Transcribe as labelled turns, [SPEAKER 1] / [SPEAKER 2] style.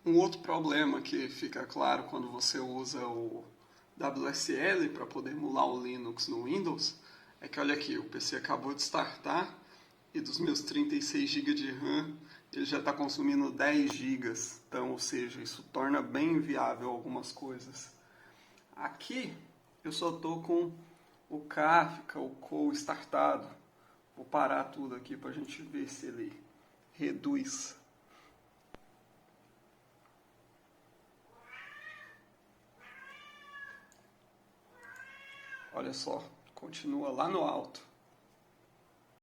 [SPEAKER 1] Um outro problema que fica claro quando você usa o WSL para poder emular o Linux no Windows é que, olha aqui, o PC acabou de startar e dos meus 36 GB de RAM ele já está consumindo 10 GB. Então, ou seja, isso torna bem inviável algumas coisas. Aqui eu só estou com o Kafka, o Core startado. Vou parar tudo aqui para a gente ver se ele reduz. Olha só, continua lá no alto.